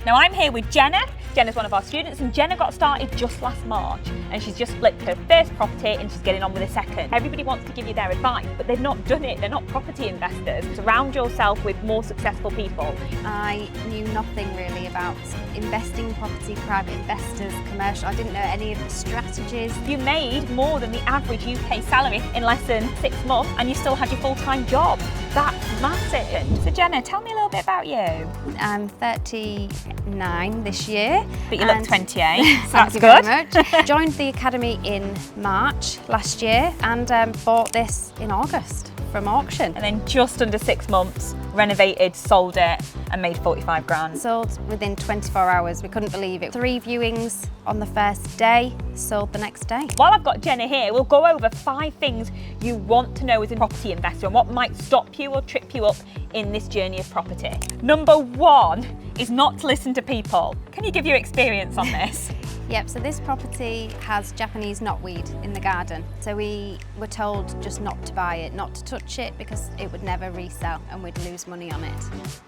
Now I'm here with Jenna. Jenna's one of our students, and Jenna got started just last March, and she's just flipped her first property and she's getting on with a second. Everybody wants to give you their advice, but they've not done it. They're not property investors. Surround yourself with more successful people. I knew nothing really about investing in property, private investors, commercial. I didn't know any of the strategies. You made more than the average UK salary in less than 6 months, and you still had your full-time job. That's massive. So Jenna, tell me a little bit about you. I'm 39 this year. But you look 28, so that's Thank you good. very much. Joined the academy in March last year and bought this in August from auction. And then just under 6 months, renovated, sold it, and made 45 grand. Sold within 24 hours. We couldn't believe it. 3 viewings on the first day, sold the next day. While I've got Jenna here, we'll go over 5 things you want to know as a property investor and what might stop you or trip you up in this journey of property. Number 1 is not to listen to people. Can you give your experience on this? Yep, so this property has Japanese knotweed in the garden. So we were told just not to buy it, not to touch it, because it would never resell and we'd lose money on it,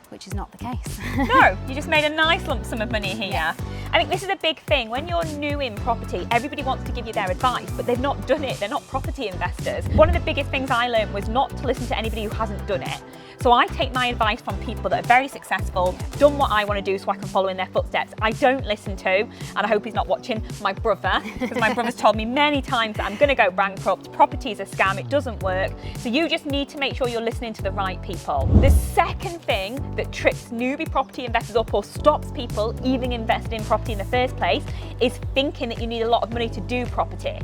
which is not the case. No, you just made a nice lump sum of money here. Yeah. I think this is a big thing. When you're new in property, everybody wants to give you their advice, but they've not done it. They're not property investors. One of the biggest things I learned was not to listen to anybody who hasn't done it. So I take my advice from people that are very successful, done what I want to do so I can follow in their footsteps. I don't listen to, and I hope he's not watching, my brother, because my brother's told me many times that I'm going to go bankrupt, property's a scam, it doesn't work. So you just need to make sure you're listening to the right people. The second thing that trips newbie property investors up or stops people even investing in property in the first place is thinking that you need a lot of money to do property.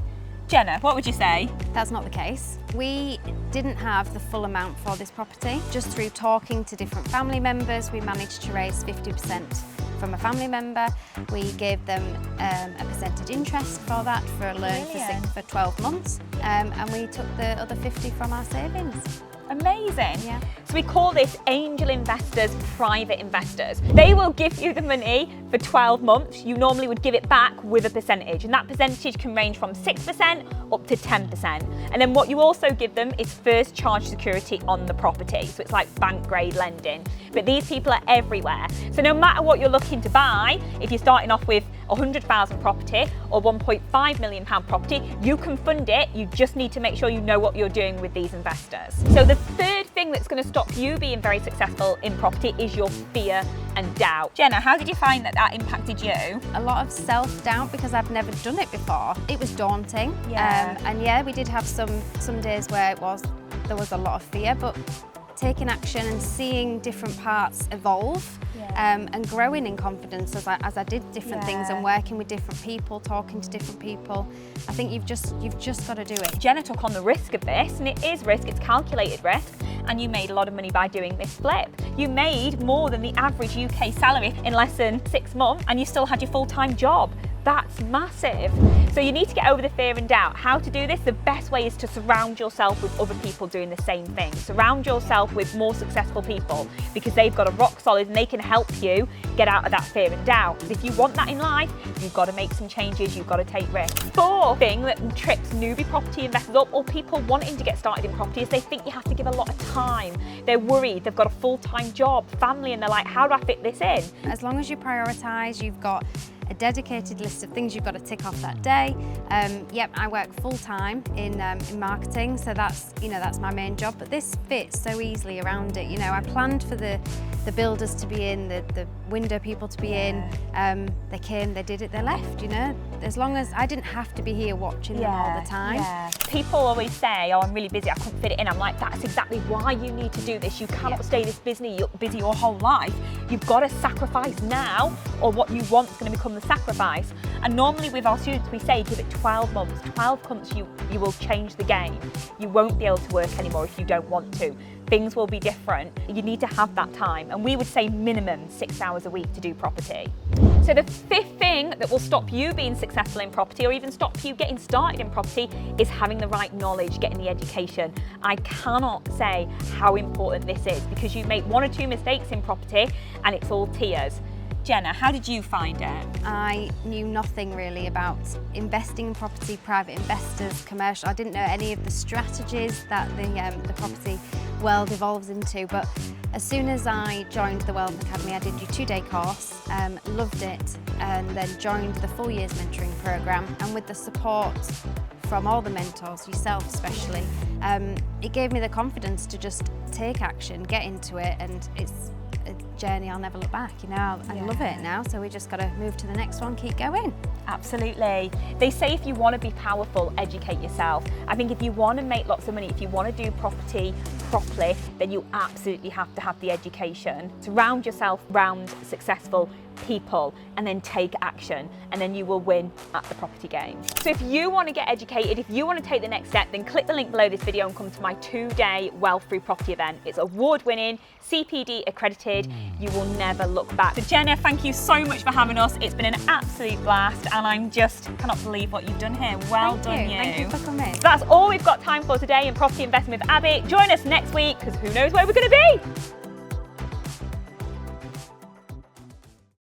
Jenna, what would you say? That's not the case. We didn't have the full amount for this property. Just through talking to different family members, we managed to raise 50% from a family member. We gave them a percentage interest for that for a loan for 12 months, and we took the other 50 from our savings. Amazing. Yeah. So we call this angel investors, private investors. They will give you the money for 12 months. You normally would give it back with a percentage, and that percentage can range from 6% up to 10%. And then what you also give them is first charge security on the property. So it's like bank grade lending. But these people are everywhere. So no matter what you're looking to buy, if you're starting off with 100,000 property or 1.5 million pound property, you can fund it. You just need to make sure you know what you're doing with these investors. So the third thing that's going to stop you being very successful in property is your fear and doubt. Jenna, how did you find that impacted you? A lot of self-doubt because I've never done it before. It was daunting. Yeah. And yeah, we did have some days where there was a lot of fear, but taking action and seeing different parts evolve and growing in confidence as I did different things and working with different people, talking to different people. I think you've just got to do it. Jenna took on the risk of this, and it is risk, it's calculated risk, and you made a lot of money by doing this flip. You made more than the average UK salary in less than 6 months, and you still had your full-time job. That's massive. So you need to get over the fear and doubt. How to do this? The best way is to surround yourself with other people doing the same thing. Surround yourself with more successful people because they've got a rock solid and they can help you get out of that fear and doubt. If you want that in life, you've got to make some changes, you've got to take risks. Fourth thing that trips newbie property investors up or people wanting to get started in property is they think you have to give a lot of time. They're worried, they've got a full-time job, family, and they're like, how do I fit this in? As long as you prioritise, you've got a dedicated list of things you've got to tick off that day. Yep, I work full-time in marketing, so that's my main job, but this fits so easily around it. I planned for the builders to be in, the window people to be in. They came, they did it, they left, As long as I didn't have to be here watching them all the time. Yeah. People always say, oh, I'm really busy, I couldn't fit it in. I'm like, that's exactly why you need to do this. You cannot stay this busy your whole life. You've got to sacrifice now, or what you want is going to become the sacrifice. And normally with our students, we say give it 12 months. 12 months, you will change the game. You won't be able to work anymore if you don't want to. Things will be different. You need to have that time. And we would say minimum 6 hours a week to do property. So the fifth thing that will stop you being successful in property or even stop you getting started in property is having the right knowledge, getting the education. I cannot say how important this is because you make 1 or 2 mistakes in property and it's all tears. Jenna, how did you find it? I knew nothing really about investing in property, private investors, commercial. I didn't know any of the strategies that the property world evolves into, but as soon as I joined the Wealth Academy, I did your 2-day course, loved it, and then joined the 4 years mentoring program. And with the support from all the mentors, yourself especially, it gave me the confidence to just take action, get into it, and it's a journey I'll never look back. You know, I love it now, so we just got to move to the next one, keep going. Absolutely. They say if you want to be powerful, educate yourself. I think if you want to make lots of money, if you want to do property properly, then you absolutely have to have the education. Surround yourself around successful people and then take action, and then you will win at the property game. So if you want to get educated, if you want to take the next step, then click the link below this video and come to my 2-day Wealth Free Property event. It's award-winning, CPD accredited. You will never look back. So Jenna, thank you so much for having us. It's been an absolute blast, and I'm just cannot believe what you've done here. Well done, you. Thank you for coming. So that's all we've got time for today in Property Investing with Abby. Join us next week, because who knows where we're going to be.